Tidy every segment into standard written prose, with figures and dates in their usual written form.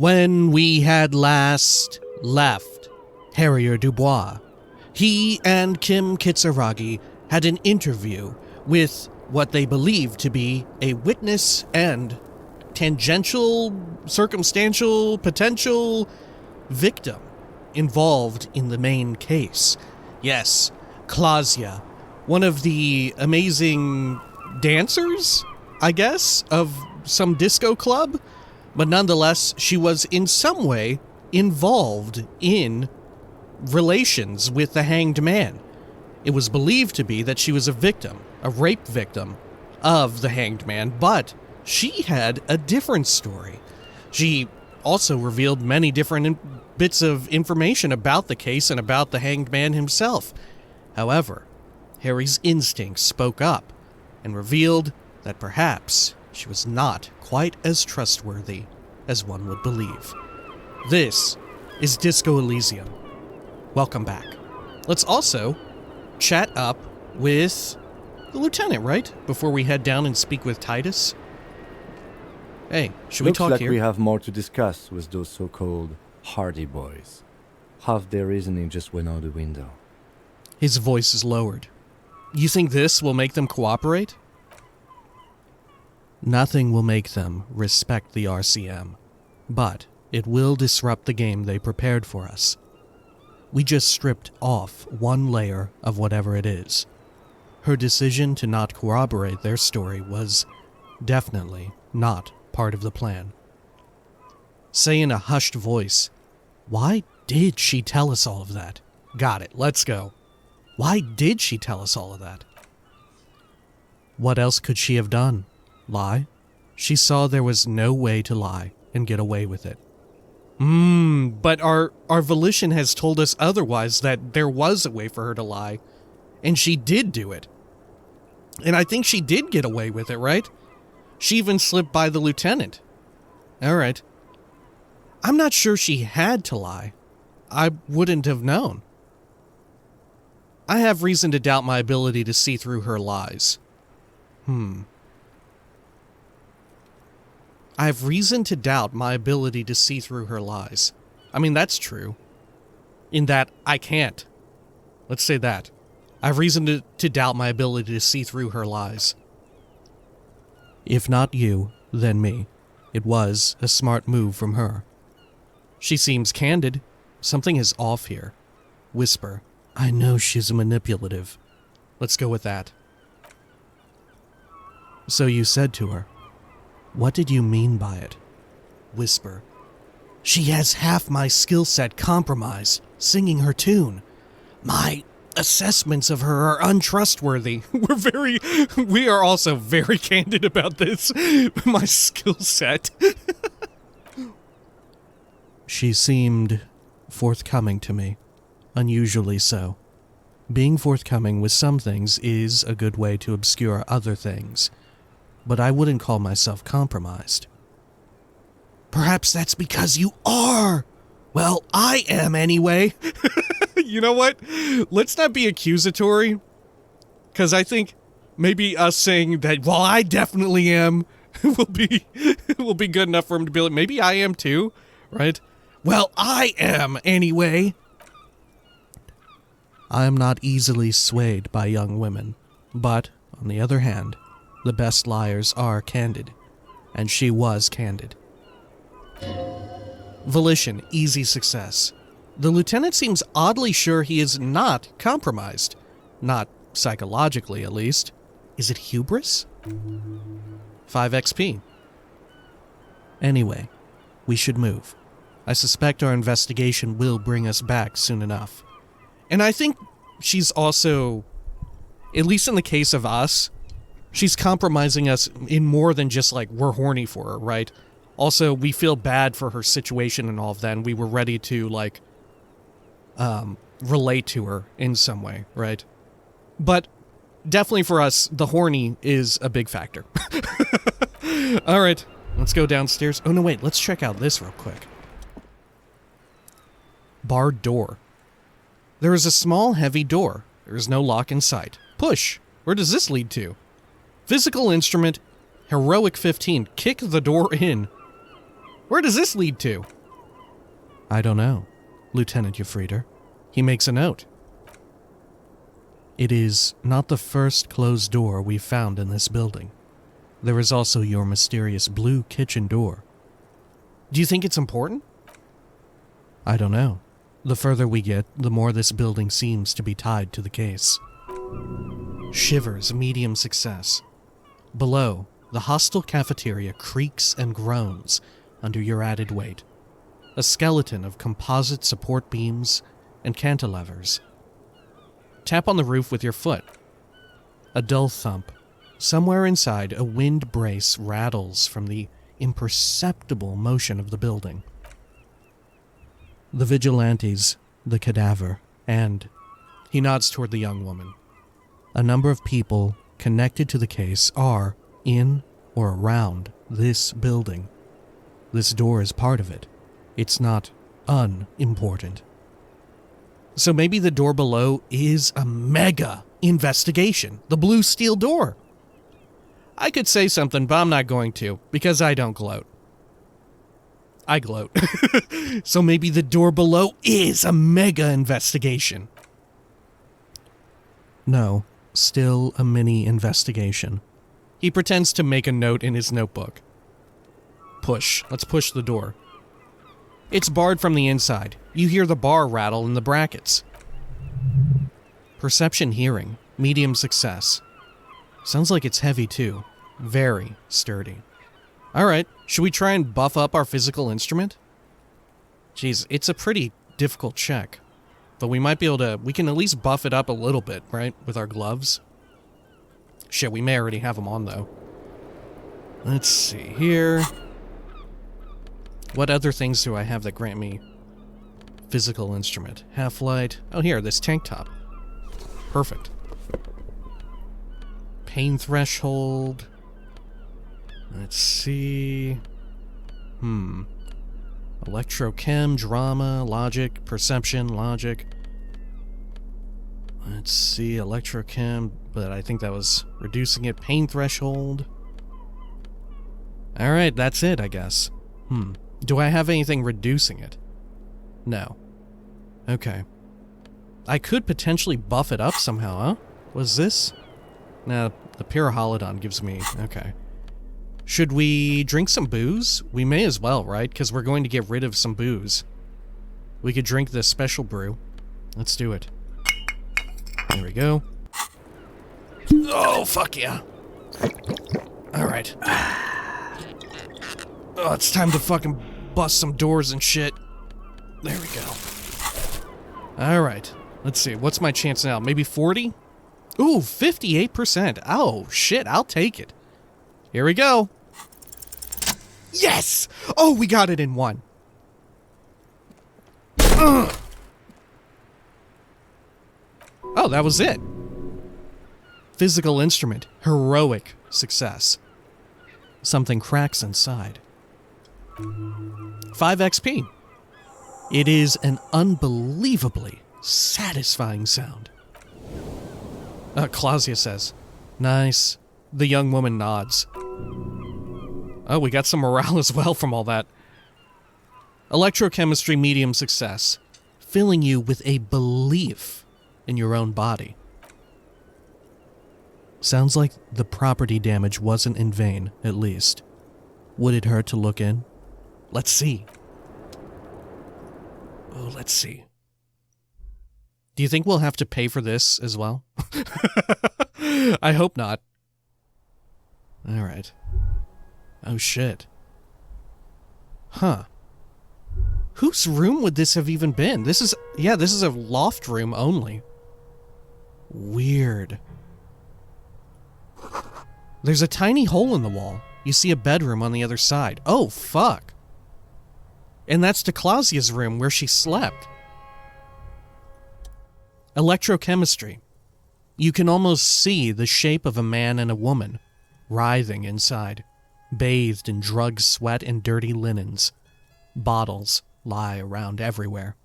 When we had last left Harrier Dubois, he and Kim Kitsuragi had an interview with what they believed to be a witness and tangential, circumstantial, potential victim involved in the main case. Yes, Klasia, one of the amazing dancers, I guess, of some disco club, but nonetheless, she was in some way involved in relations with the hanged man. It was believed to be that she was a victim, a rape victim of the hanged man, but she had a different story. She also revealed many different bits of information about the case and about the hanged man himself. However, Harry's instincts spoke up and revealed that perhaps she was not quite as trustworthy as one would believe. This is Disco Elysium. Welcome back. Let's also chat up with the lieutenant, right? Before we head down and speak with Titus. Hey, should we talk Looks like here? we have more to discuss with those so-called Hardy boys. Half their reasoning just went out the window. His voice is lowered. You think this will make them cooperate? Nothing will make them respect the RCM, but it will disrupt the game they prepared for us. We just stripped off one layer of whatever it is. Her decision to not corroborate their story was definitely not part of the plan. Say in a hushed voice, "Why did she tell us all of that?" Got it, let's go. Why did she tell us all of that? What else could she have done? Lie? She saw there was no way to lie and get away with it. But our volition has told us otherwise, that there was a way for her to lie, and she did do it. And I think she did get away with it, right? She even slipped by the lieutenant. Alright. I'm not sure she had to lie. I wouldn't have known. I have reason to doubt my ability to see through her lies. I have reason to doubt my ability to see through her lies. I mean, that's true. In that, I can't. Let's say that. I have reason to doubt my ability to see through her lies. If not you, then me. It was a smart move from her. She seems candid. Something is off here. Whisper. I know she's manipulative. Let's go with that. So you said to her, what did you mean by it? Whisper. She has half my skill set compromised, singing her tune. My assessments of her are untrustworthy. We are also very candid about this. My skill set. She seemed forthcoming to me, unusually so. Being forthcoming with some things is a good way to obscure other things, but I wouldn't call myself compromised. Perhaps that's because you are. Well, I am anyway. You know what? Let's not be accusatory, because I think maybe us saying that, well, I definitely am, will be good enough for him to be like, maybe I am too, right? Well, I am anyway. I am not easily swayed by young women, but, on the other hand, the best liars are candid, and she was candid. Volition, easy success. The lieutenant seems oddly sure he is not compromised. Not psychologically, at least. Is it hubris? 5 XP. Anyway, we should move. I suspect our investigation will bring us back soon enough. And I think she's also, at least in the case of us, she's compromising us in more than just like we're horny for her, right? Also, we feel bad for her situation and all of that, and we were ready to like relate to her in some way, right? But definitely for us, the horny is a big factor. All right, let's go downstairs. Oh no, wait, let's check out this real quick. Barred door. There is a small, heavy door. There is no lock in sight. Push. Where does this lead to? Physical instrument, Heroic 15. Kick the door in. Where does this lead to? I don't know, Lieutenant Eufrieder. He makes a note. It is not the first closed door we've found in this building. There is also your mysterious blue kitchen door. Do you think it's important? I don't know. The further we get, the more this building seems to be tied to the case. Shivers, medium success. Below, the hostile cafeteria creaks and groans under your added weight. A skeleton of composite support beams and cantilevers. Tap on the roof with your foot. A dull thump. Somewhere inside, a wind brace rattles from the imperceptible motion of the building. The vigilantes, the cadaver, and he nods toward the young woman. A number of people connected to the case are in or around this building. This door is part of it. It's not unimportant. So maybe the door below is a mega investigation. The blue steel door. I could say something, but I'm not going to, because I don't gloat. I gloat. So maybe the door below is a mega investigation. No, still a mini investigation. He pretends to make a note in his notebook. Push. Let's push the door. It's barred from the inside. You hear the bar rattle in the brackets. Perception hearing. Medium success. Sounds like it's heavy too. Very sturdy. Alright, should we try and buff up our physical instrument? Jeez, it's a pretty difficult check. But we might be able to... We can at least buff it up a little bit, right? With our gloves. Shit, we may already have them on though. Let's see here. What other things do I have that grant me physical instrument? Half-light. Oh, here, this tank top. Perfect. Pain threshold. Let's see. Electrochem, drama, logic, perception, logic. Let's see, electrochem, but I think that was reducing it. Pain threshold. Alright, that's it, I guess. Do I have anything reducing it? No. Okay. I could potentially buff it up somehow, huh? Was this? Nah, the Pyroholodon gives me... Okay. Should we drink some booze? We may as well, right? Because we're going to get rid of some booze. We could drink this special brew. Let's do it. There we go. Oh, fuck yeah. Alright. Oh, it's time to fucking bust some doors and shit. There we go. Alright. Let's see. What's my chance now? Maybe 40? Ooh, 58%. Oh, shit. I'll take it. Here we go. Yes! Oh, we got it in one. Ugh. Oh, that was it. Physical instrument. Heroic success. Something cracks inside. 5 XP. It is an unbelievably satisfying sound. Clausia says. Nice. The young woman nods. Oh, we got some morale as well from all that. Electrochemistry medium success. Filling you with a belief in your own body. Sounds like the property damage wasn't in vain, at least. Would it hurt to look in? Let's see. Oh, let's see. Do you think we'll have to pay for this as well? I hope not. Alright. Oh shit. Huh. Whose room would this have even been? This is... Yeah, this is a loft room only. Weird. There's a tiny hole in the wall. You see a bedroom on the other side. Oh, fuck. And that's Clausia's room where she slept. Electrochemistry. You can almost see the shape of a man and a woman, writhing inside, bathed in drug sweat and dirty linens. Bottles lie around everywhere.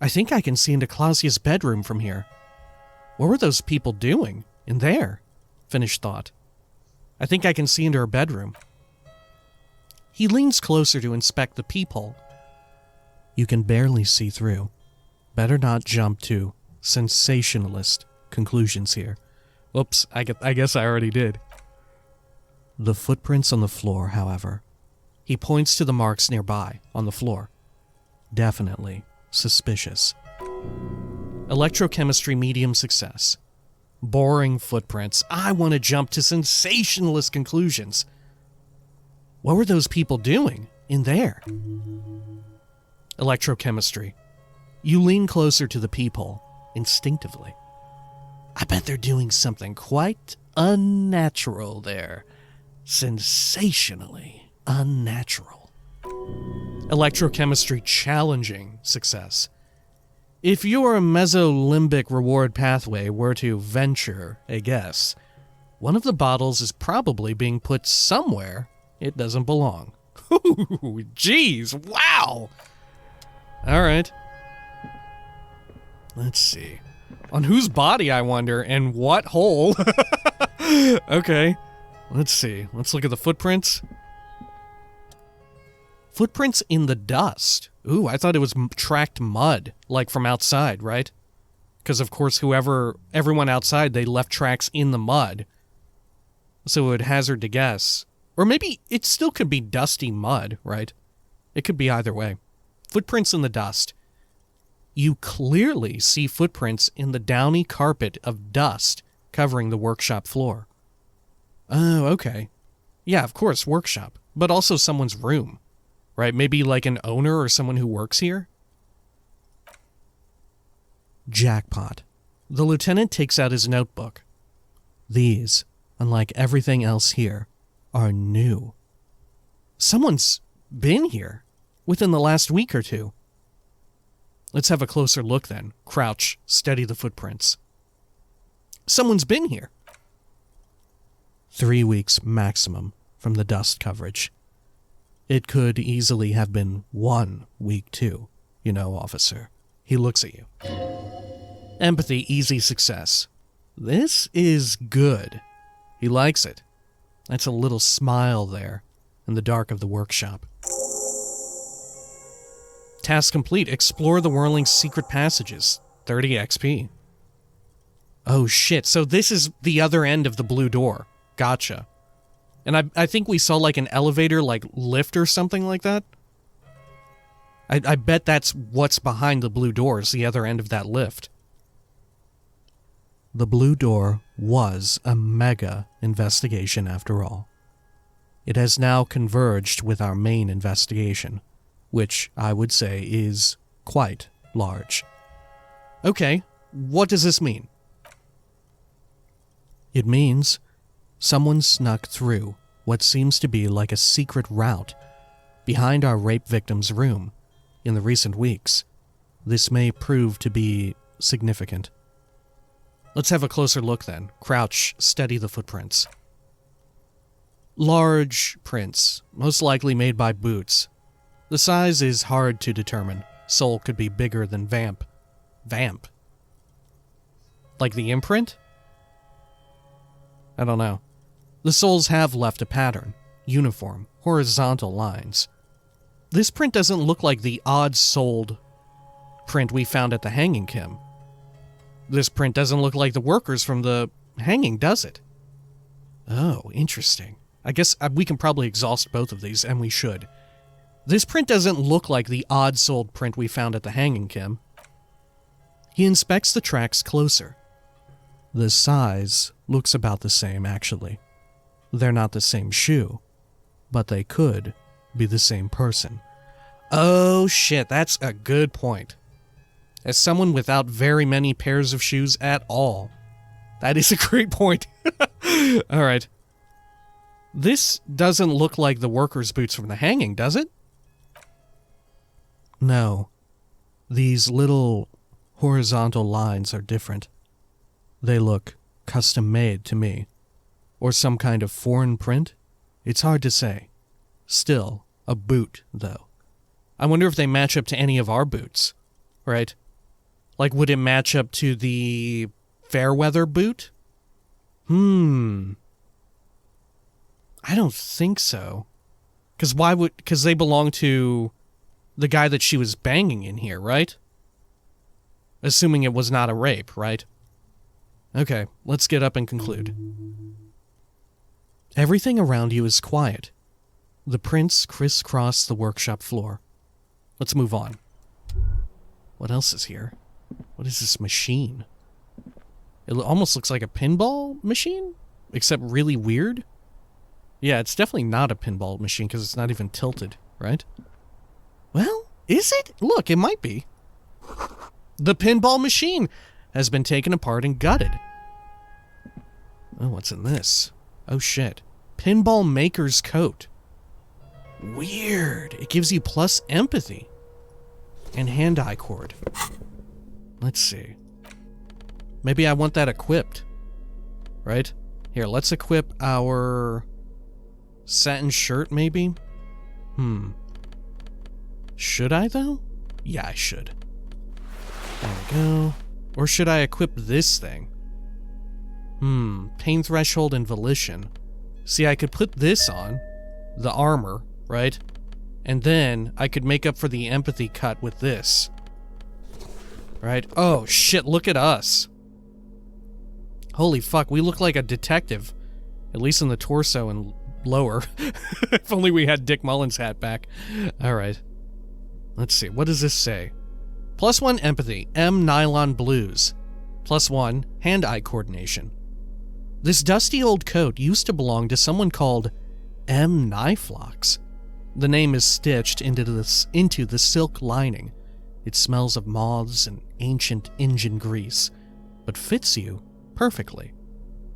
I think I can see into Clausia's bedroom from here. What were those people doing in there? Finished thought. I think I can see into her bedroom. He leans closer to inspect the peephole. You can barely see through. Better not jump to sensationalist conclusions here. Oops, I guess I already did. The footprints on the floor, however. He points to the marks nearby, on the floor. Definitely suspicious. Electrochemistry medium success. Boring footprints. I want to jump to sensationalist conclusions. What were those people doing in there? Electrochemistry. You lean closer to the peephole, instinctively. I bet they're doing something quite unnatural there. Sensationally unnatural. Electrochemistry challenging success. If your mesolimbic reward pathway were to venture a guess, one of the bottles is probably being put somewhere it doesn't belong. Ooh, jeez, wow! Alright. Let's see. On whose body, I wonder, and what hole? Okay, let's see. Let's look at the footprints. Footprints in the dust. Ooh, I thought it was tracked mud, like from outside, right? Because, of course, everyone outside, they left tracks in the mud. So it would hazard to guess. Or maybe it still could be dusty mud, right? It could be either way. Footprints in the dust. You clearly see footprints in the downy carpet of dust covering the workshop floor. Oh, okay. Yeah, of course, workshop. But also someone's room. Right? Maybe like an owner or someone who works here? Jackpot. The lieutenant takes out his notebook. These, unlike everything else here, are new. Someone's been here within the last week or two. Let's have a closer look then. Crouch, steady the footprints. Someone's been here. 3 weeks maximum from the dust coverage. It could easily have been 1 week too, you know, officer. He looks at you. Empathy, easy success. This is good. He likes it. That's a little smile there in the dark of the workshop. Task complete. Explore the Whirling's secret passages. 30 XP. Oh shit, so this is the other end of the blue door. Gotcha. And I think we saw like an elevator, like lift or something like that. I bet that's what's behind the blue doors, the other end of that lift. The blue door was a mega investigation after all. It has now converged with our main investigation, which I would say is quite large. Okay, what does this mean? It means someone snuck through what seems to be like a secret route behind our rape victim's room in the recent weeks. This may prove to be significant. Let's have a closer look then. Crouch, steady the footprints. Large prints, most likely made by boots. The size is hard to determine. Sole could be bigger than Vamp. Vamp? Like the imprint? I don't know. The soles have left a pattern. Uniform, horizontal lines. This print doesn't look like the odd-soled print we found at the hanging, Kim. This print doesn't look like the workers from the hanging, does it? Oh, interesting. I guess we can probably exhaust both of these, and we should. This print doesn't look like the odd-soled print we found at the hanging, Kim. He inspects the tracks closer. The size looks about the same, actually. They're not the same shoe, but they could be the same person. Oh shit, that's a good point. As someone without very many pairs of shoes at all, that is a great point. Alright. This doesn't look like the workers' boots from the hanging, does it? No. These little horizontal lines are different. They look custom-made to me. Or some kind of foreign print? It's hard to say. Still, a boot, though. I wonder if they match up to any of our boots, right? Like, would it match up to the Fairweather boot? I don't think so. Because they belong to the guy that she was banging in here, right? Assuming it was not a rape, right? Okay, let's get up and conclude. Everything around you is quiet. The prints crisscross the workshop floor. Let's move on. What else is here? What is this machine? It almost looks like a pinball machine, except really weird. Yeah, it's definitely not a pinball machine because it's not even tilted, right? Well, is it? Look, it might be. The pinball machine has been taken apart and gutted. Oh, what's in this? Oh shit. Pinball maker's coat. Weird. It gives you plus empathy. And hand-eye cord. Let's see. Maybe I want that equipped. Right? Here, let's equip our satin shirt, maybe? Should I, though? Yeah, I should. There we go. Or should I equip this thing? Pain threshold and volition. See, I could put this on. The armor, right? And then I could make up for the empathy cut with this. Right? Oh, shit, look at us. Holy fuck, we look like a detective. At least in the torso and lower. If only we had Dick Mullen's hat back. Alright. Let's see, what does this say? +1 empathy, M nylon blues. +1 hand-eye coordination. This dusty old coat used to belong to someone called M. Niflox. The name is stitched into the silk lining. It smells of moths and ancient engine grease, but fits you perfectly.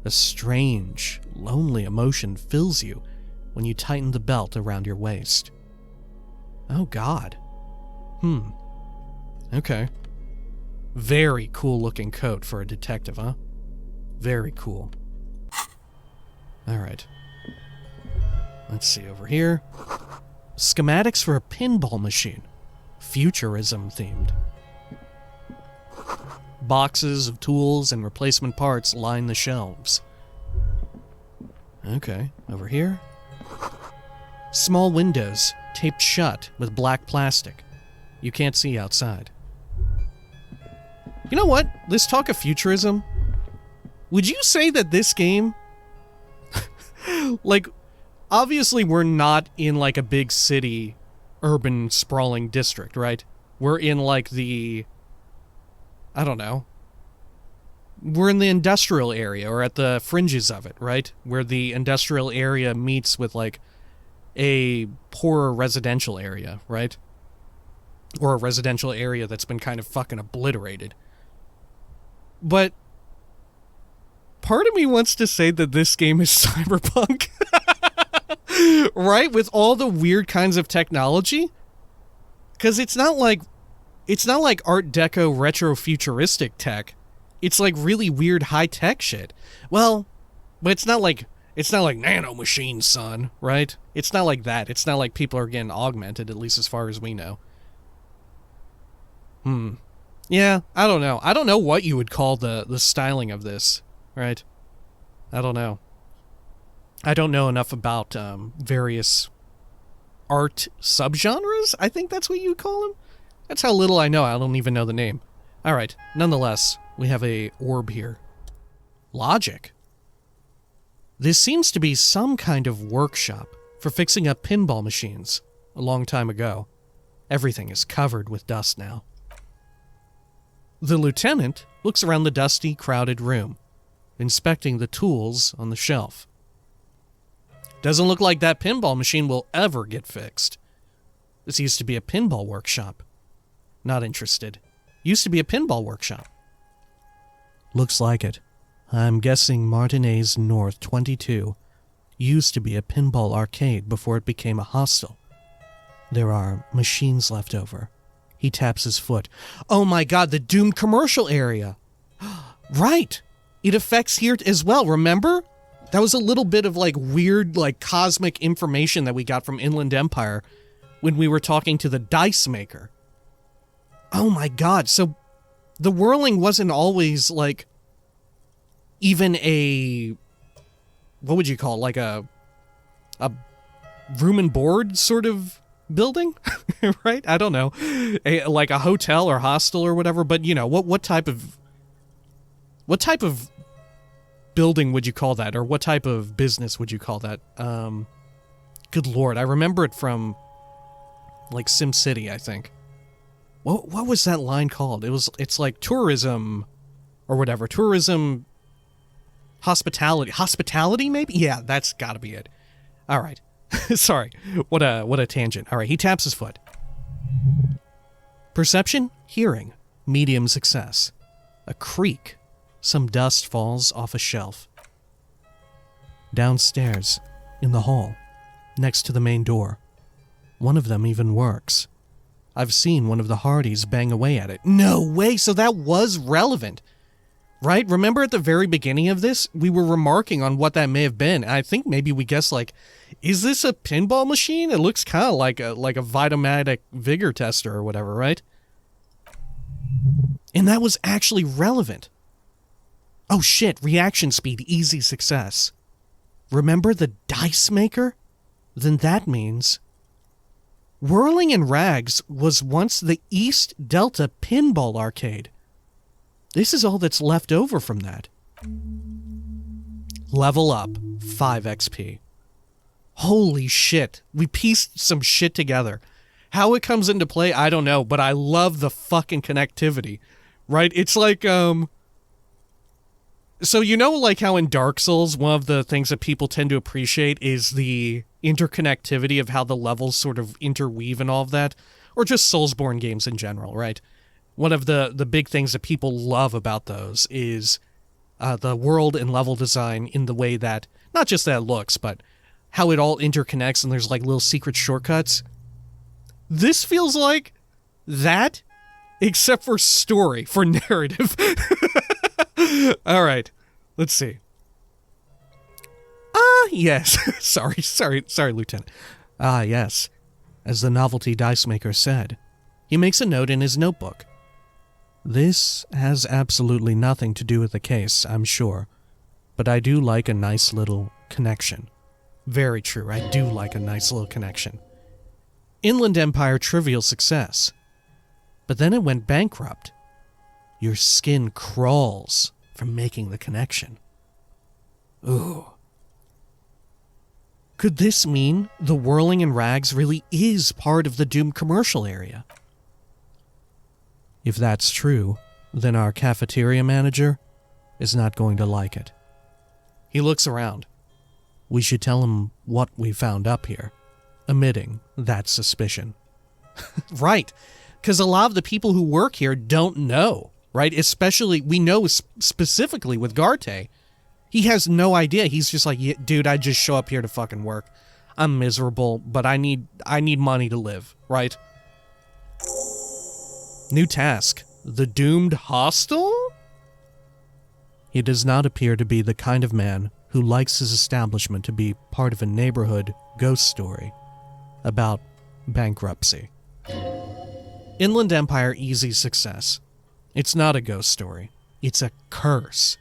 A strange, lonely emotion fills you when you tighten the belt around your waist. Oh god. Okay. Very cool looking coat for a detective, huh? Very cool. Alright. Let's see over here. Schematics for a pinball machine. Futurism themed. Boxes of tools and replacement parts line the shelves. Okay, over here. Small windows taped shut with black plastic. You can't see outside. You know what? This talk of futurism. Would you say that this game... like, obviously we're not in like a big city, urban sprawling district, right? We're in like the... I don't know. We're in the industrial area, or at the fringes of it, right? Where the industrial area meets with like a poorer residential area, right? Or a residential area that's been kind of fucking obliterated. But part of me wants to say that this game is cyberpunk. Right? With all the weird kinds of technology? Because it's not like Art Deco retro futuristic tech. It's like really weird high tech shit. Well, but it's not like nano machines, son, right? It's not like that. It's not like people are getting augmented, at least as far as we know. Yeah, I don't know. I don't know what you would call the styling of this, right? I don't know. I don't know enough about various art subgenres. I think that's what you would call them. That's how little I know. I don't even know the name. All right. Nonetheless, we have a orb here. Logic. This seems to be some kind of workshop for fixing up pinball machines a long time ago. Everything is covered with dust now. The lieutenant looks around the dusty, crowded room, inspecting the tools on the shelf. Doesn't look like that pinball machine will ever get fixed. This used to be a pinball workshop. Not interested. Used to be a pinball workshop. Looks like it. I'm guessing Martinez North 22 used to be a pinball arcade before it became a hostel. There are machines left over. He taps his foot. Oh my god, the doomed commercial area! Right! It affects here as well, remember? That was a little bit of like weird, like cosmic information that we got from Inland Empire when we were talking to the dice maker. Oh my god, so the Whirling wasn't always like even a... what would you call it? Like a room and board sort of building, right? I don't know, like a hotel or hostel or whatever. But you know, what type of building would you call that, or what type of business would you call that? Good lord, I remember it from like SimCity, I think. What was that line called? It's like tourism or whatever. Tourism, hospitality maybe? Yeah, that's got to be it. All right. Sorry. What a tangent. All right, he taps his foot. Perception, hearing, medium success. A creak. Some dust falls off a shelf. Downstairs, in the hall, next to the main door. One of them even works. I've seen one of the Hardys bang away at it. No way, so that was relevant. Right? Remember at the very beginning of this, we were remarking on what that may have been. I think maybe we guessed, like, is this a pinball machine? It looks kind of like a Vitomatic vigor tester or whatever, right? And that was actually relevant. Oh shit, reaction speed, easy success. Remember the dice maker? Then that means Whirling in Rags was once the East Delta Pinball Arcade. This is all that's left over from that. Level up, 5 XP. Holy shit, we pieced some shit together. How it comes into play, I don't know, but I love the fucking connectivity, right? It's like, so you know like how in Dark Souls, one of the things that people tend to appreciate is the interconnectivity of how the levels sort of interweave and all of that? Or just Soulsborne games in general, right? One of the big things that people love about those is the world and level design in the way that, not just that it looks, but how it all interconnects and there's like little secret shortcuts. This feels like that, except for story, for narrative. All right, let's see. Yes. sorry, Lieutenant. Yes. As the novelty dice maker said, he makes a note in his notebook. This has absolutely nothing to do with the case, I'm sure, but I do like a nice little connection. Very true, I do like a nice little connection. Inland Empire, trivial success. But then it went bankrupt. Your skin crawls from making the connection. Ooh. Could this mean the Whirling in Rags really is part of the Doom commercial area? If that's true, then our cafeteria manager is not going to like it. He looks around. We should tell him what we found up here, omitting that suspicion. Right, because a lot of the people who work here don't know, right? Especially, we know specifically with Garte. He has no idea. He's just like, yeah, dude, I just show up here to fucking work. I'm miserable, but I need money to live, right? New task. The Doomed Hostel? He does not appear to be the kind of man who likes his establishment to be part of a neighborhood ghost story about bankruptcy. Inland Empire, easy success. It's not a ghost story. It's a curse.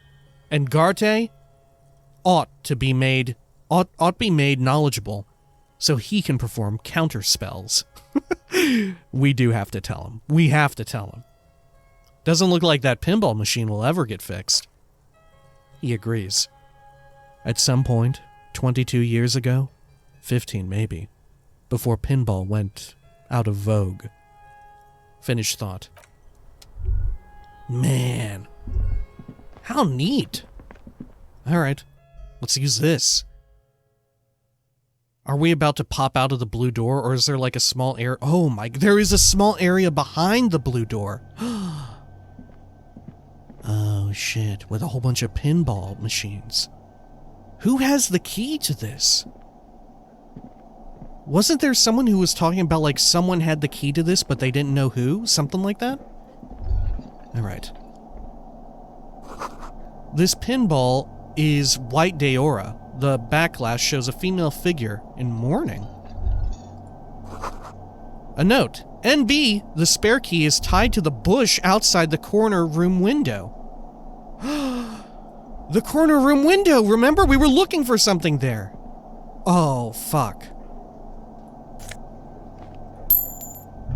And Garte ought be made knowledgeable so he can perform counter spells. We do have to tell him. We have to tell him. Doesn't look like that pinball machine will ever get fixed. He agrees. At some point, 22 years ago, 15 maybe, before pinball went out of vogue. Finished thought. Man, how neat. All right, let's use this. Are we about to pop out of the blue door, or is there like a small area? Oh my, there is a small area behind the blue door. Oh shit, with a whole bunch of pinball machines. Who has the key to this? Wasn't there someone who was talking about like someone had the key to this, but they didn't know who? Something like that? Alright. This pinball is White Deora. The backlash shows a female figure in mourning. A note. NB, the spare key is tied to the bush outside the corner room window. The corner room window! Remember, we were looking for something there. Oh, fuck.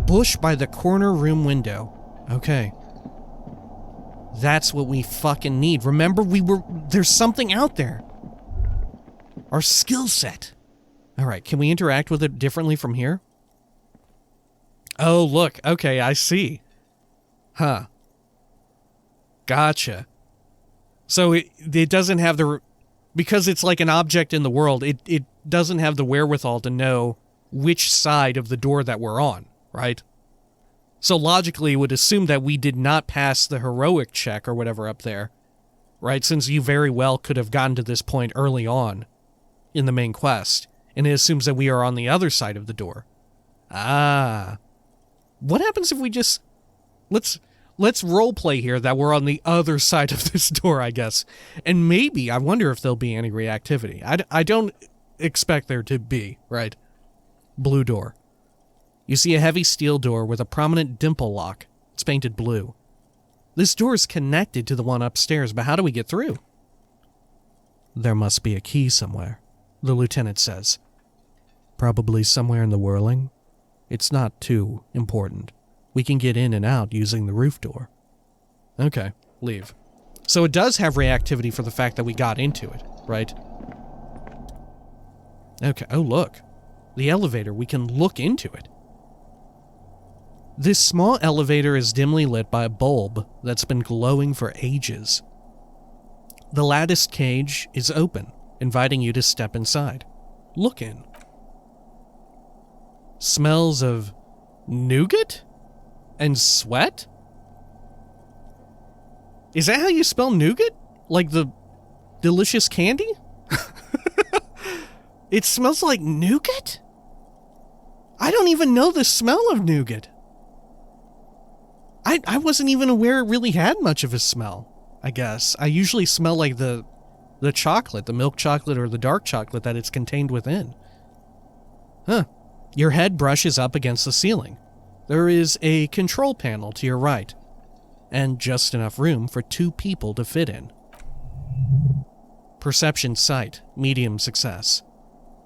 bush by the corner room window. Okay. That's what we fucking need. Remember, there's something out there. Our skill set. Alright, can we interact with it differently from here? Oh, look. Okay, I see. Huh. Gotcha. So it doesn't have the... Because it's like an object in the world, it doesn't have the wherewithal to know which side of the door that we're on, right? So logically, it would assume that we did not pass the heroic check or whatever up there, right? Since you very well could have gotten to this point early on in the main quest, and it assumes that we are on the other side of the door. Ah. What happens if we just... Let's roleplay here that we're on the other side of this door, I guess. And maybe, I wonder if there'll be any reactivity. I don't expect there to be, right? Blue door. You see a heavy steel door with a prominent dimple lock. It's painted blue. This door is connected to the one upstairs, but how do we get through? There must be a key somewhere, the lieutenant says. Probably somewhere in the Whirling. It's not too important. We can get in and out using the roof door. Okay, leave. So it does have reactivity for the fact that we got into it, right? Okay, oh look. The elevator, we can look into it. This small elevator is dimly lit by a bulb that's been glowing for ages. The latticed cage is open, inviting you to step inside. Look in. Smells of nougat? And sweat? Is that how you spell nougat? Like the delicious candy? It smells like nougat? I don't even know the smell of nougat. I wasn't even aware it really had much of a smell, I guess. I usually smell like the chocolate, the milk chocolate or the dark chocolate that it's contained within. Huh. Your head brushes up against the ceiling. There is a control panel to your right, and just enough room for 2 people to fit in. Perception sight, medium success.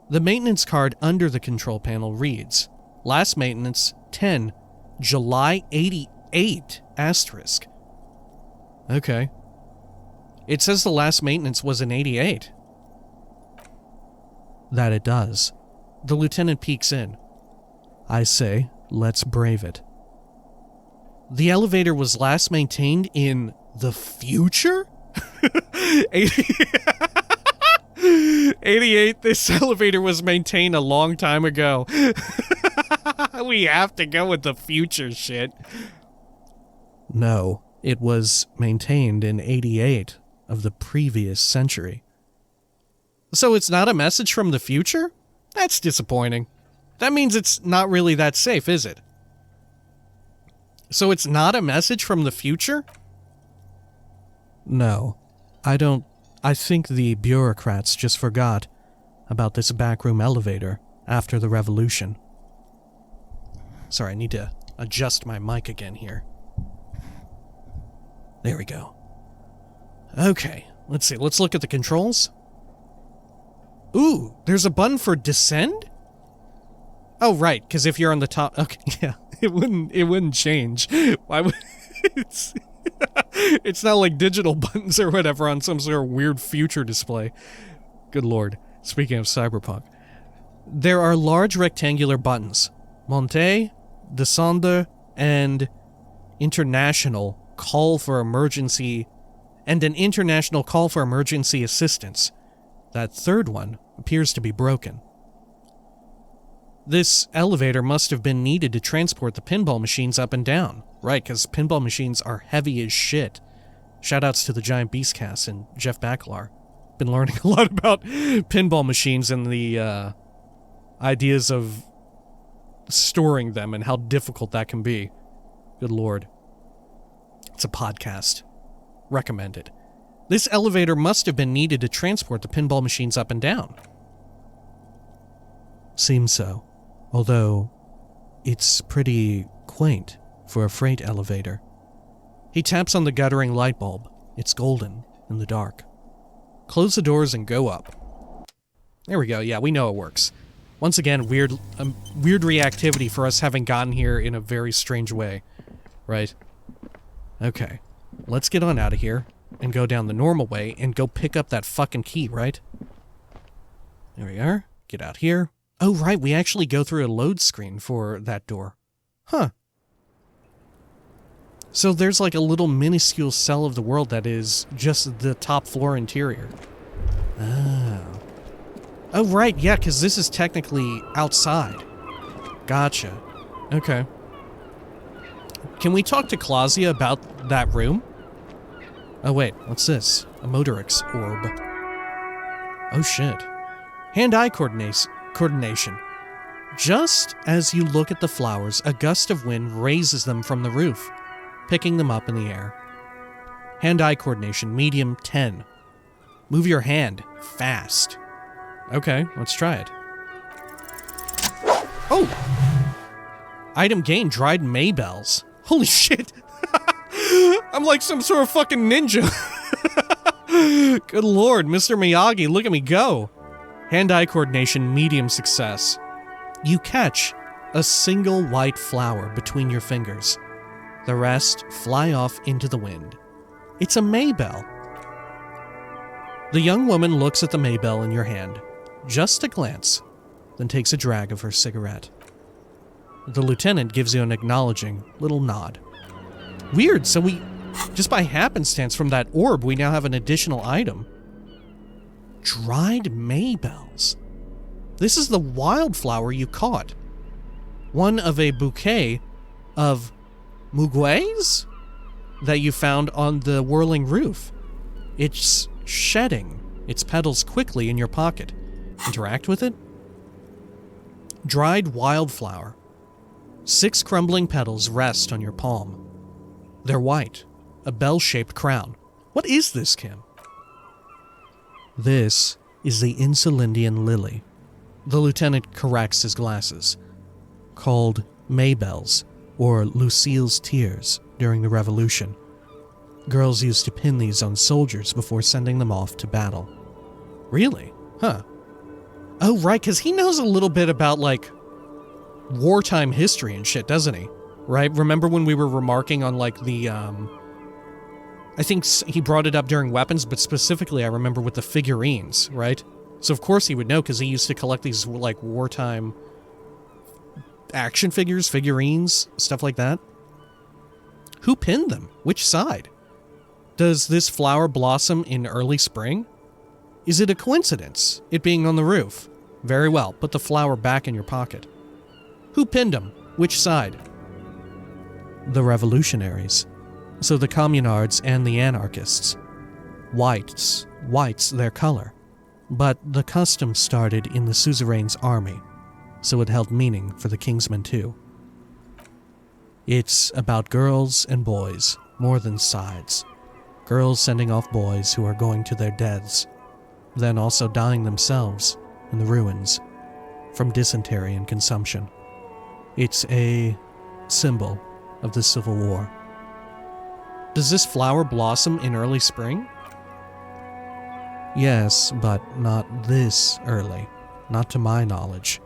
The maintenance card under the control panel reads, last maintenance 10, July 88, asterisk. Okay. It says the last maintenance was in 88. That it does. The lieutenant peeks in. I say, let's brave it. The elevator was last maintained in the future? 88, this elevator was maintained a long time ago. We have to go with the future shit. No, it was maintained in 88 of the previous century. So it's not a message from the future? That's disappointing. That means it's not really that safe, is it? So it's not a message from the future? No, I think the bureaucrats just forgot about this backroom elevator after the revolution. Sorry, I need to adjust my mic again here. There we go. Okay, let's see. Let's look at the controls. Ooh, there's a button for descend? Oh, right, because if you're on the top... Okay, yeah, it wouldn't change. Why would... It's not like digital buttons or whatever on some sort of weird future display. Good lord. Speaking of cyberpunk. There are large rectangular buttons. Monter, Descendre, and International Call for Emergency... And an International Call for Emergency Assistance. That third one appears to be broken. This elevator must have been needed to transport the pinball machines up and down. Right, because pinball machines are heavy as shit. Shoutouts to the Giant Beastcast and Jeff Baclar. Been learning a lot about pinball machines and the ideas of storing them and how difficult that can be. Good lord. It's a podcast. Recommended. This elevator must have been needed to transport the pinball machines up and down. Seems so. Although, it's pretty quaint for a freight elevator. He taps on the guttering light bulb. It's golden in the dark. Close the doors and go up. There we go. Yeah, we know it works. Once again, weird reactivity for us having gotten here in a very strange way. Right? Okay. Let's get on out of here and go down the normal way and go pick up that fucking key, right? There we are. Get out here. Oh, right, we actually go through a load screen for that door. Huh. So there's like a little minuscule cell of the world that is just the top floor interior. Oh. Oh, right, yeah, because this is technically outside. Gotcha. Okay. Can we talk to Clausia about that room? Oh, wait, what's this? A Motorix orb. Oh, shit. Hand-eye coordination. Just as you look at the flowers, a gust of wind raises them from the roof, picking them up in the air. Hand-eye coordination, medium 10. Move your hand fast. Okay, let's try it. Oh! Item gained, dried maybells. Holy shit! I'm like some sort of fucking ninja. Good lord, Mr. Miyagi, look at me go. Hand-eye coordination, medium success. You catch a single white flower between your fingers. The rest fly off into the wind. It's a maybell. The young woman looks at the maybell in your hand, just a glance, then takes a drag of her cigarette. The lieutenant gives you an acknowledging little nod. Weird, so we, just by happenstance from that orb, we now have an additional item. Dried maybells. This is the wildflower you caught. One of a bouquet of muguets that you found on the whirling roof. It's shedding its petals quickly in your pocket. Interact with it? Dried wildflower. 6 crumbling petals rest on your palm. They're white, a bell-shaped crown. What is this, Kim? This is the Insulindian lily. The lieutenant corrects his glasses. Called maybells, or Lucille's tears, during the Revolution. Girls used to pin these on soldiers before sending them off to battle. Really? Huh. Oh, right, because he knows a little bit about, like, wartime history and shit, doesn't he? Right? Remember when we were remarking on, like, the, I think he brought it up during weapons, but specifically I remember with the figurines, right? So of course he would know, because he used to collect these, like, wartime action figures, figurines, stuff like that. Who pinned them? Which side? Does this flower blossom in early spring? Is it a coincidence, it being on the roof? Very well, put the flower back in your pocket. Who pinned them? Which side? The revolutionaries. So the communards and the anarchists. White's their color. But the custom started in the suzerain's army, so it held meaning for the Kingsmen too. It's about girls and boys, more than sides. Girls sending off boys who are going to their deaths, then also dying themselves in the ruins from dysentery and consumption. It's a symbol of the Civil War. Does this flower blossom in early spring? Yes, but not this early. Not to my knowledge.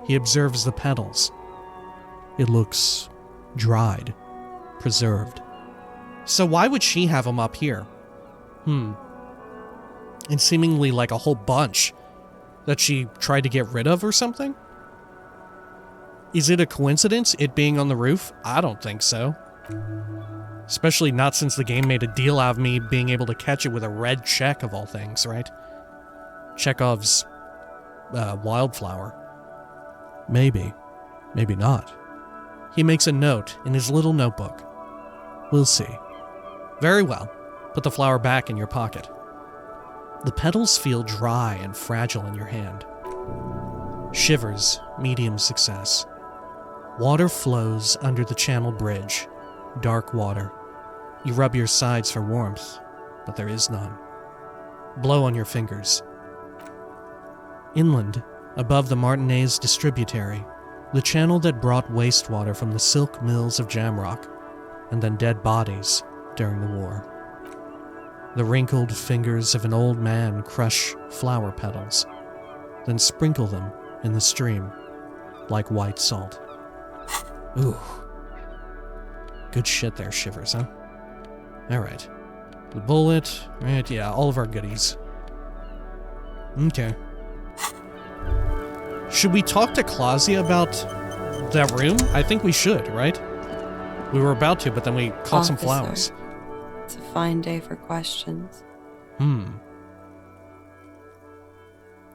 He observes the petals. It looks dried, preserved. So why would she have them up here? And seemingly like a whole bunch that she tried to get rid of or something? Is it a coincidence, it being on the roof? I don't think so. Especially not since the game made a deal out of me being able to catch it with a red check of all things, right? Chekhov's wildflower. Maybe. Maybe not. He makes a note in his little notebook. We'll see. Very well. Put the flower back in your pocket. The petals feel dry and fragile in your hand. Shivers, medium success. Water flows under the channel bridge. Dark water. You rub your sides for warmth, but there is none. Blow on your fingers. Inland, above the Martinez distributary, the channel that brought wastewater from the silk mills of Jamrock, and then dead bodies during the war. The wrinkled fingers of an old man crush flower petals, then sprinkle them in the stream, like white salt. Ooh. Good shit there, Shivers, huh? Alright. The bullet, right, yeah, all of our goodies. Okay. Should we talk to Clausia about that room? I think we should, right? We were about to, but then we caught some flowers. It's a fine day for questions.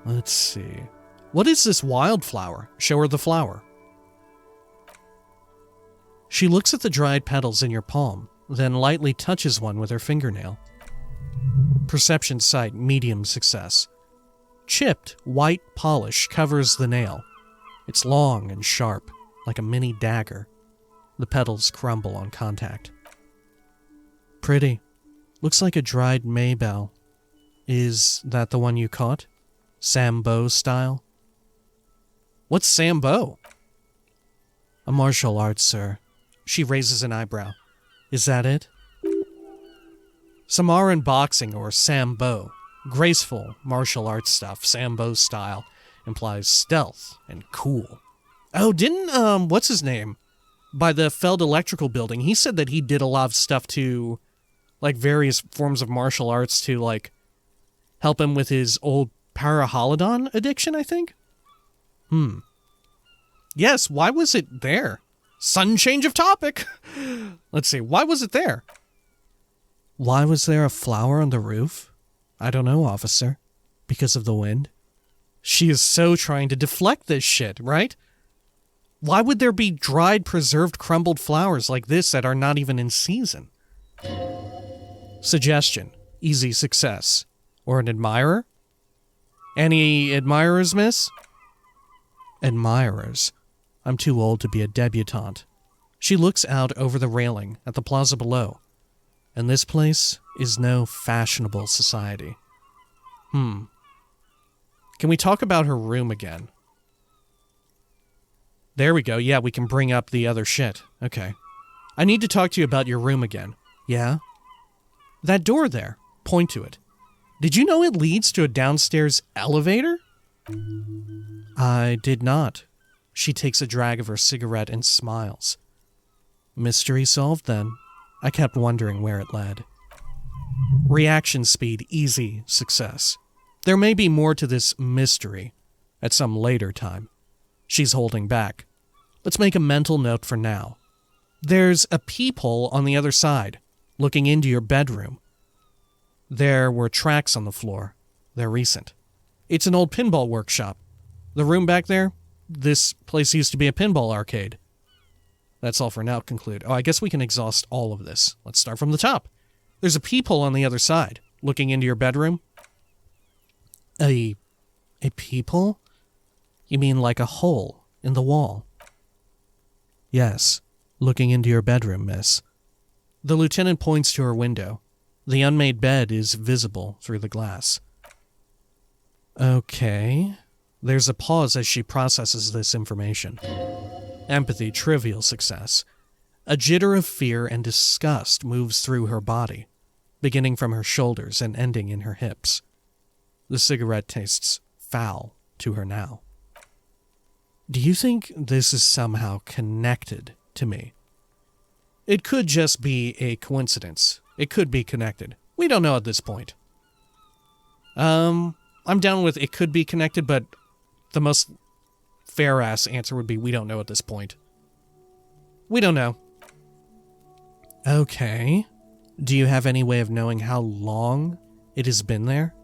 Let's see. What is this wildflower? Show her the flower. She looks at the dried petals in your palm, then lightly touches one with her fingernail. Perception sight, medium success. Chipped, white polish covers the nail. It's long and sharp, like a mini dagger. The petals crumble on contact. Pretty. Looks like a dried maybell. Is that the one you caught? Sambo style? What's Sambo? A martial art, sir. She raises an eyebrow. Is that it? Samaran boxing or Sambo. Graceful martial arts stuff, Sambo style, implies stealth and cool. Oh, didn't, what's his name? By the Feld Electrical Building, he said that he did a lot of stuff to, like, various forms of martial arts to, like, help him with his old Paraholodon addiction, I think? Yes, why was it there? Sudden change of topic! Let's see, why was it there? Why was there a flower on the roof? I don't know, officer. Because of the wind? She is so trying to deflect this shit, right? Why would there be dried, preserved, crumbled flowers like this that are not even in season? Suggestion. Easy success. Or an admirer? Any admirers, miss? Admirers. I'm too old to be a debutante. She looks out over the railing at the plaza below. And this place is no fashionable society. Can we talk about her room again? There we go. Yeah, we can bring up the other shit. Okay. I need to talk to you about your room again. Yeah? That door there. Point to it. Did you know it leads to a downstairs elevator? I did not. She takes a drag of her cigarette and smiles. Mystery solved then. I kept wondering where it led. Reaction speed, easy, success. There may be more to this mystery at some later time. She's holding back. Let's make a mental note for now. There's a peephole on the other side, looking into your bedroom. There were tracks on the floor. They're recent. It's an old pinball workshop. The room back there, this place used to be a pinball arcade. That's all for now, conclude. Oh, I guess we can exhaust all of this. Let's start from the top. There's a peephole on the other side, looking into your bedroom. A peephole? You mean like a hole in the wall? Yes, looking into your bedroom, miss. The lieutenant points to her window. The unmade bed is visible through the glass. Okay. There's a pause as she processes this information. Empathy, trivial success. A jitter of fear and disgust moves through her body, beginning from her shoulders and ending in her hips. The cigarette tastes foul to her now. Do you think this is somehow connected to me? It could just be a coincidence. It could be connected. We don't know at this point. I'm down with it could be connected, but the most fair-ass answer would be we don't know at this point. We don't know. Okay. Do you have any way of knowing how long it has been there?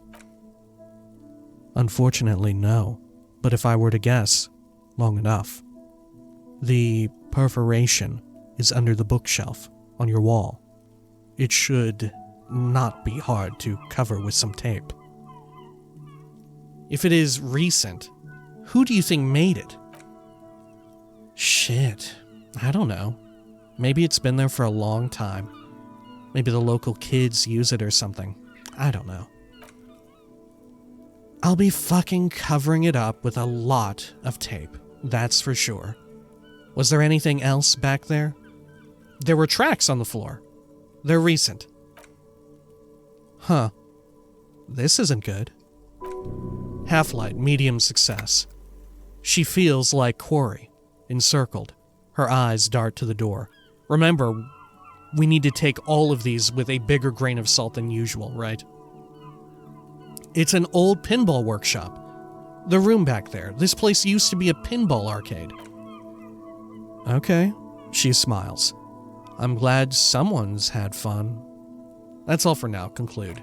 Unfortunately, no. But if I were to guess, long enough. The perforation is under the bookshelf on your wall. It should not be hard to cover with some tape. If it is recent, who do you think made it? Shit. I don't know. Maybe it's been there for a long time. Maybe the local kids use it or something. I don't know. I'll be fucking covering it up with a lot of tape. That's for sure. Was there anything else back there? There were tracks on the floor. They're recent. Huh. This isn't good. Half-light, medium success. She feels like quarry, encircled. Her eyes dart to the door. Remember, we need to take all of these with a bigger grain of salt than usual, right? It's an old pinball workshop. The room back there. This place used to be a pinball arcade. Okay, she smiles. I'm glad someone's had fun. That's all for now. Conclude.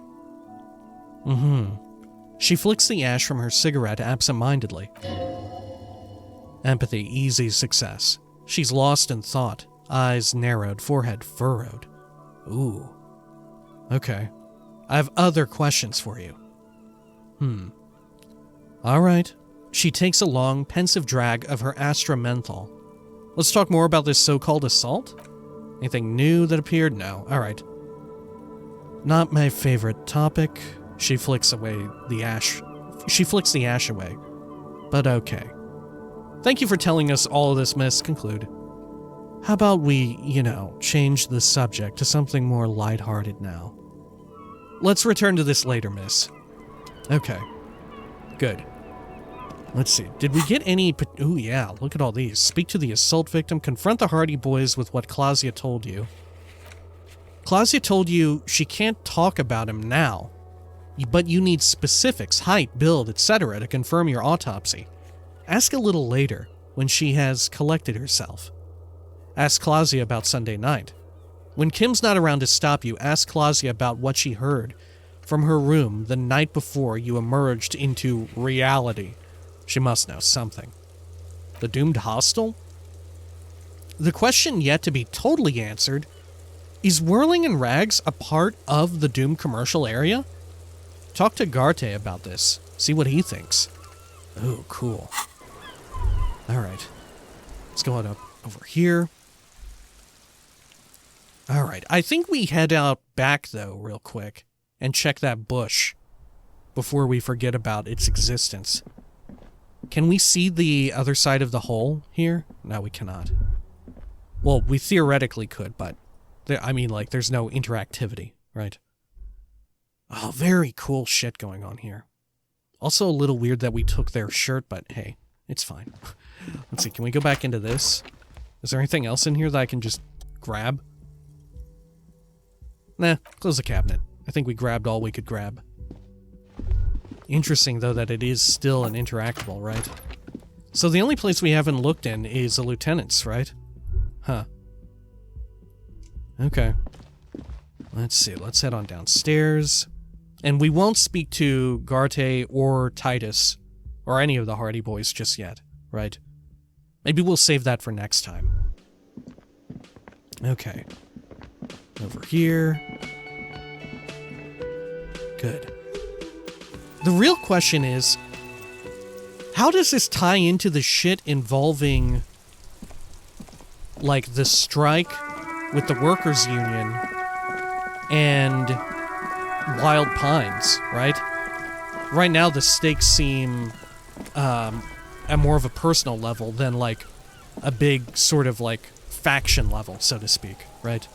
She flicks the ash from her cigarette absent-mindedly. Empathy, easy success. She's lost in thought. Eyes narrowed, forehead furrowed. Ooh. Okay. I have other questions for you. All right. She takes a long, pensive drag of her Astra menthol. Let's talk more about this so-called assault? Anything new that appeared? No. All right. Not my favorite topic. She flicks the ash away. But okay. Thank you for telling us all of this, miss. Conclude. How about we, change the subject to something more lighthearted now? Let's return to this later, miss. Okay. Good. Let's see. Did we get any... Ooh, yeah. Look at all these. Speak to the assault victim. Confront the Hardy Boys with what Clausia told you. Clausia told you she can't talk about him now, but you need specifics, height, build, etc. to confirm your autopsy. Ask a little later, when she has collected herself. Ask Clausia about Sunday night. When Kim's not around to stop you, ask Clausia about what she heard from her room the night before you emerged into reality. She must know something. The doomed hostel? The question yet to be totally answered, is Whirling and Rags a part of the doomed commercial area? Talk to Garte about this. See what he thinks. Oh, cool. Alright. Let's go on up over here. Alright, I think we head out back, though, real quick, and check that bush before we forget about its existence. Can we see the other side of the hole here? No, we cannot. Well, we theoretically could, but there's no interactivity, right? Oh, very cool shit going on here. Also a little weird that we took their shirt, but hey, it's fine. Let's see, can we go back into this? Is there anything else in here that I can just grab? Nah, close the cabinet. I think we grabbed all we could grab. Interesting, though, that it is still an interactable, right? So the only place we haven't looked in is the lieutenant's, right? Huh. Okay. Let's see, let's head on downstairs. And we won't speak to Garte or Titus or any of the Hardy Boys just yet, right? Maybe we'll save that for next time. Okay. Over here. Good. The real question is, how does this tie into the shit involving, like, the strike with the workers' union and Wild Pines, right? Right now, the stakes seem at more of a personal level than, like, a big sort of, like, faction level, so to speak, right?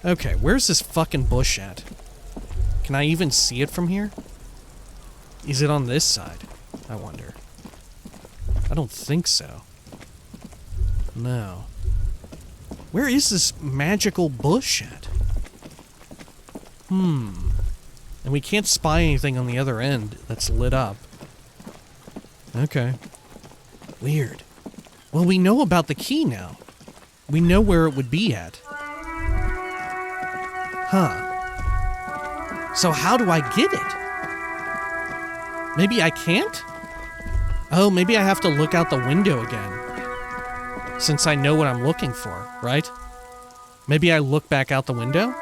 Okay, where's this fucking bush at? Can I even see it from here? Is it on this side? I wonder. I don't think so. No. Where is this magical bush at? And we can't spy anything on the other end that's lit up. Okay. Weird. Well, we know about the key now. We know where it would be at. Huh. So how do I get it? Maybe I can't? Oh, maybe I have to look out the window again. Since I know what I'm looking for, right? Maybe I look back out the window?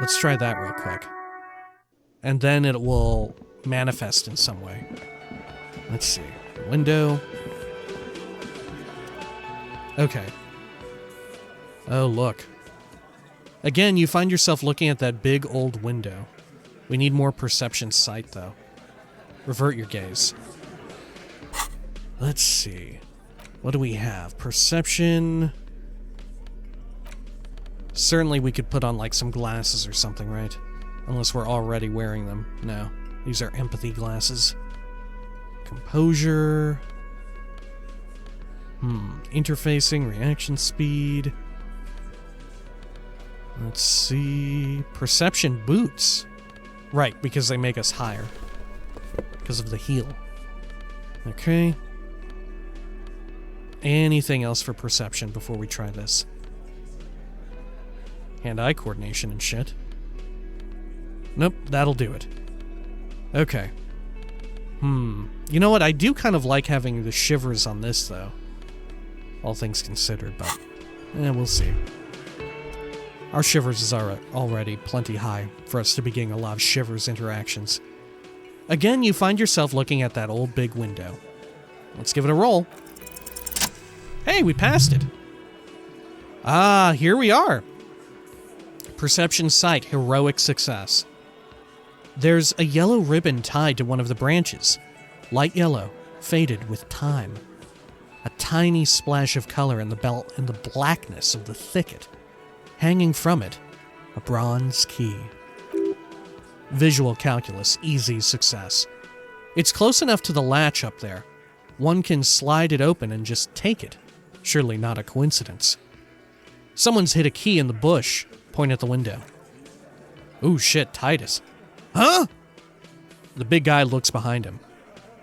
Let's try that real quick. And then it will manifest in some way. Let's see. Window. Okay. Oh, look. Again, you find yourself looking at that big old window. We need more perception sight, though. Revert your gaze. Let's see. What do we have? Perception. Certainly we could put on, like, some glasses or something, right? Unless we're already wearing them. No. These are empathy glasses. Composure. Interfacing, reaction speed. Let's see. Perception boots. Right, because they make us higher. Because of the heal. Okay. Anything else for perception before we try this? Hand-eye coordination and shit. Nope, that'll do it. Okay. You know what? I do kind of like having the shivers on this, though. All things considered, but... we'll see. Our shivers is already plenty high for us to be getting a lot of shivers interactions. Again, you find yourself looking at that old big window. Let's give it a roll. Hey, we passed it. Ah, here we are. Perception sight, heroic success. There's a yellow ribbon tied to one of the branches. Light yellow, faded with time. A tiny splash of color in the blackness of the thicket. Hanging from it, a bronze key. Visual calculus, easy success. It's close enough to the latch up there. One can slide it open and just take it. Surely not a coincidence. Someone's hid a key in the bush. Point at the window. Ooh, shit, Titus. Huh? The big guy looks behind him.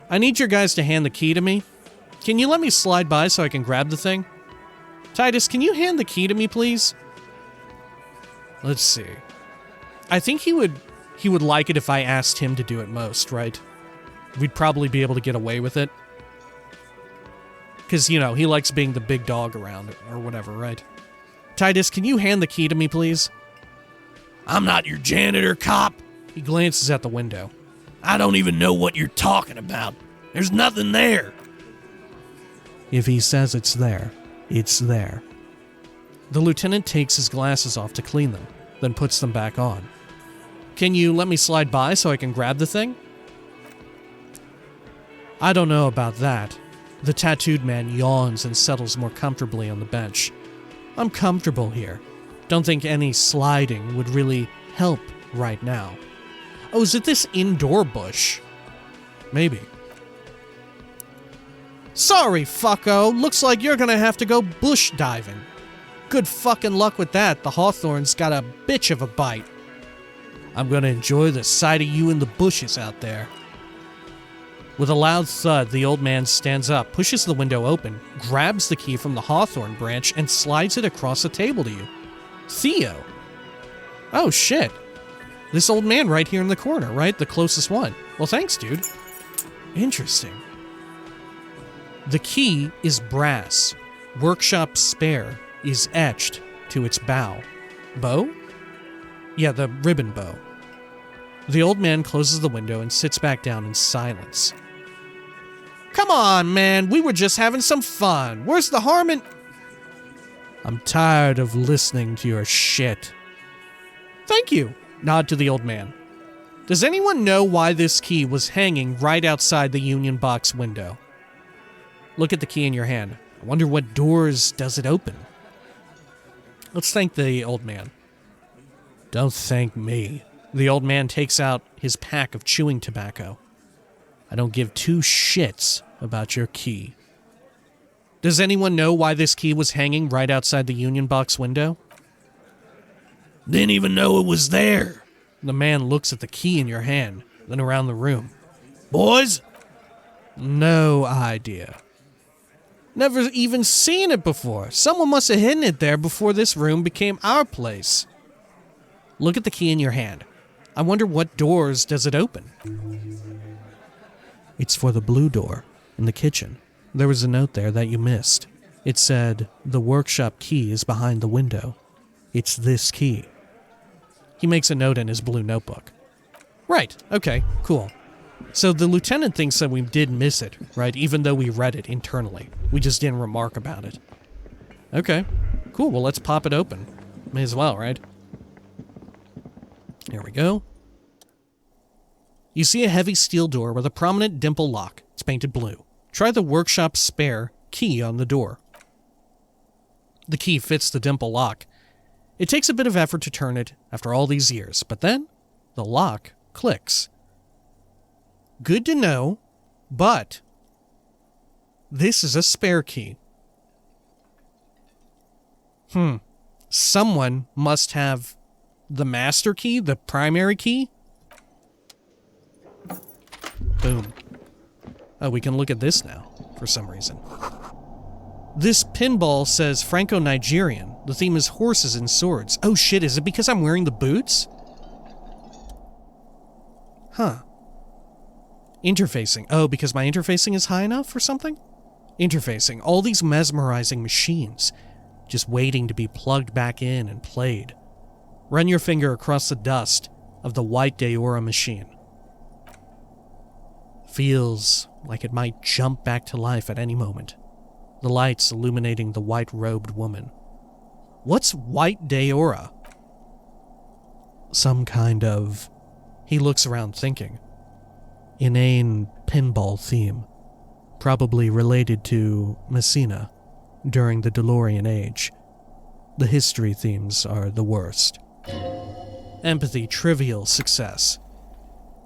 I need your guys to hand the key to me. Can you let me slide by so I can grab the thing? Titus, can you hand the key to me, please? Let's see. I think he would like it if I asked him to do it most, right? We'd probably be able to get away with it. Because, he likes being the big dog around, or whatever, right? Titus, can you hand the key to me, please? I'm not your janitor, cop. He glances at the window. I don't even know what you're talking about. There's nothing there. If he says it's there, it's there. The lieutenant takes his glasses off to clean them, then puts them back on. Can you let me slide by so I can grab the thing? I don't know about that. The tattooed man yawns and settles more comfortably on the bench. I'm comfortable here. Don't think any sliding would really help right now. Oh, is it this indoor bush? Maybe. Sorry, fucko. Looks like you're gonna have to go bush diving. Good fucking luck with that. The hawthorn's got a bitch of a bite. I'm gonna enjoy the sight of you in the bushes out there. With a loud thud, the old man stands up, pushes the window open, grabs the key from the hawthorn branch, and slides it across the table to you. Theo. Oh, shit. This old man right here in the corner, right? The closest one. Well, thanks, dude. Interesting. The key is brass. Workshop spare is etched to its bow. Bow? Yeah, the ribbon bow. The old man closes the window and sits back down in silence. Come on, man. We were just having some fun. Where's the harm in... I'm tired of listening to your shit. Thank you. Nod to the old man. Does anyone know why this key was hanging right outside the Union Box window? Look at the key in your hand. I wonder what doors does it open? Let's thank the old man. Don't thank me. The old man takes out his pack of chewing tobacco. I don't give two shits about your key. Does anyone know why this key was hanging right outside the Union Box window? Didn't even know it was there. The man looks at the key in your hand, then around the room. Boys? No idea. Never even seen it before. Someone must have hidden it there before this room became our place. Look at the key in your hand. I wonder what doors does it open? It's for the blue door in the kitchen. There was a note there that you missed. It said, the workshop key is behind the window. It's this key. He makes a note in his blue notebook. Right, okay, cool. So the lieutenant thinks that we did miss it, right? Even though we read it internally. We just didn't remark about it. Okay, cool, well let's pop it open. May as well, right? There we go. You see a heavy steel door with a prominent dimple lock. It's painted blue. Try the workshop spare key on the door. The key fits the dimple lock. It takes a bit of effort to turn it after all these years, but then the lock clicks. Good to know. But this is a spare key. Someone must have the master key, the primary key. Boom. Oh, we can look at this now, for some reason. This pinball says Franco-Nigerian. The theme is horses and swords. Oh shit, is it because I'm wearing the boots? Huh. Interfacing. Oh, because my interfacing is high enough or something? Interfacing. All these mesmerizing machines, just waiting to be plugged back in and played. Run your finger across the dust of the white Deora machine. Feels like it might jump back to life at any moment. The lights illuminating the white-robed woman. What's white Deora? Some kind of... He looks around thinking. Inane pinball theme. Probably related to Messina during the DeLorean age. The history themes are the worst. Empathy, trivial, success.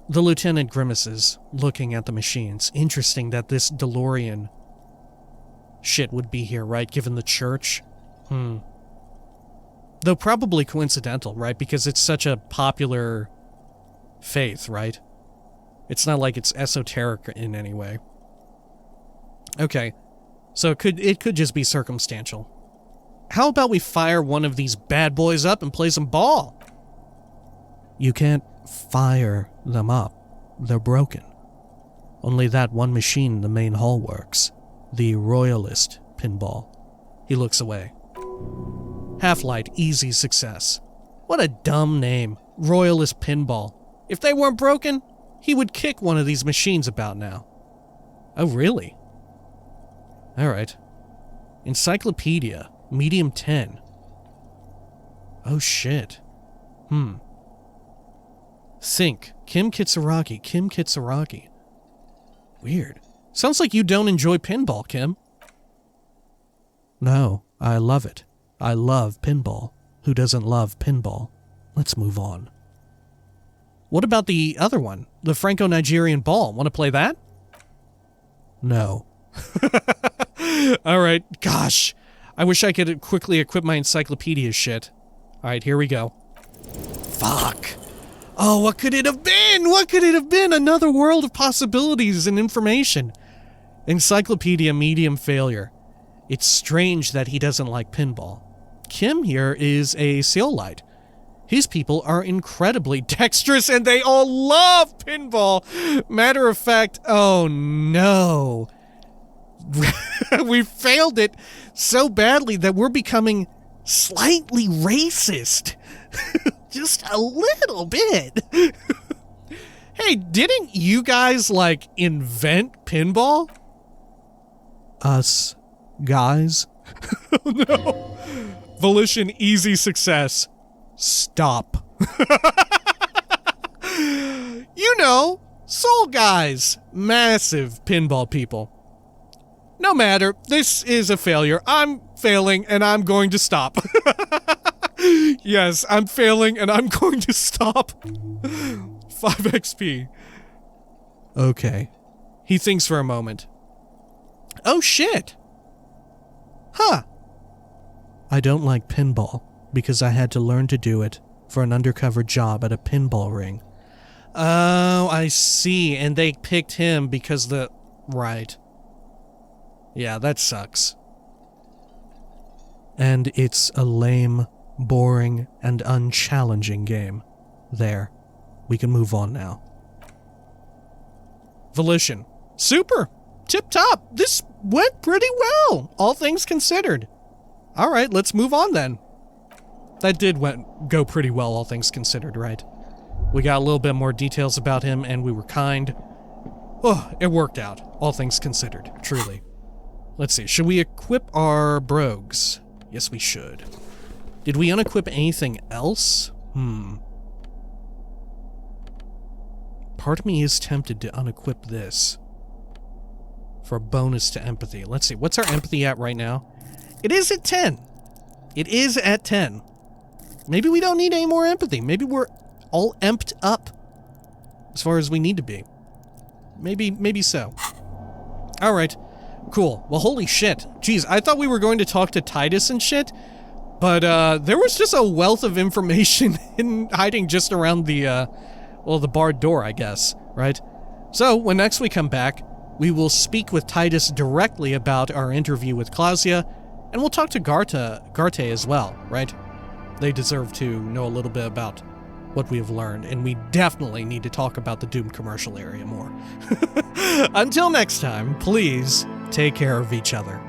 The lieutenant grimaces, looking at the machines. Interesting that this DeLorean shit would be here, right? Given the church. Though probably coincidental, right? Because it's such a popular faith, right? It's not like it's esoteric in any way. Okay. So it could just be circumstantial. How about we fire one of these bad boys up and play some ball? You can't fire them up. They're broken. Only that one machine in the main hall works. The Royalist pinball. He looks away. Half-Light, easy success. What a dumb name. Royalist pinball. If they weren't broken, he would kick one of these machines about now. Oh, really? Alright. Encyclopedia. Medium 10. Oh, shit. Think. Kim Kitsuragi. Weird. Sounds like you don't enjoy pinball, Kim. No, I love it. I love pinball. Who doesn't love pinball? Let's move on. What about the other one? The Franco-Nigerian ball. Want to play that? No. Alright, gosh. I wish I could quickly equip my encyclopedia shit. Alright, here we go. Fuck. Oh, what could it have been? What could it have been? Another world of possibilities and information. Encyclopedia medium failure. It's strange that he doesn't like pinball. Kim here is a Seolite. His people are incredibly dexterous and they all love pinball. Matter of fact, oh no. We failed it so badly that we're becoming slightly racist. Just a little bit. Hey, didn't you guys, like, invent pinball? Us guys? Oh no. Volition, easy success. Stop. You know, Soul Guys. Massive pinball people. No matter, this is a failure. I'm failing and I'm going to stop. Yes, I'm failing and I'm going to stop. 5 XP. Okay. He thinks for a moment. Oh shit. Huh. I don't like pinball because I had to learn to do it for an undercover job at a pinball ring. Oh, I see. And they picked him because the... Right. Yeah, that sucks. And it's a lame, boring, and unchallenging game. There. We can move on now. Volition. Super! Tip-top! This went pretty well, all things considered. Alright, let's move on then. That did go pretty well, all things considered, right? We got a little bit more details about him, and we were kind. Oh, it worked out, all things considered, truly. Let's see, should we equip our brogues? Yes, we should. Did we unequip anything else? Part of me is tempted to unequip this. For a bonus to empathy. Let's see, what's our empathy at right now? It is at 10. It is at 10. Maybe we don't need any more empathy. Maybe we're all emped up as far as we need to be. Maybe so. All right. Cool. Well, holy shit. Jeez, I thought we were going to talk to Titus and shit, but there was just a wealth of information hiding just around the barred door, I guess, right? So, when next we come back, we will speak with Titus directly about our interview with Klausia, and we'll talk to Garte as well, right? They deserve to know a little bit about what we have learned, and we definitely need to talk about the Doom commercial area more. Until next time, please take care of each other.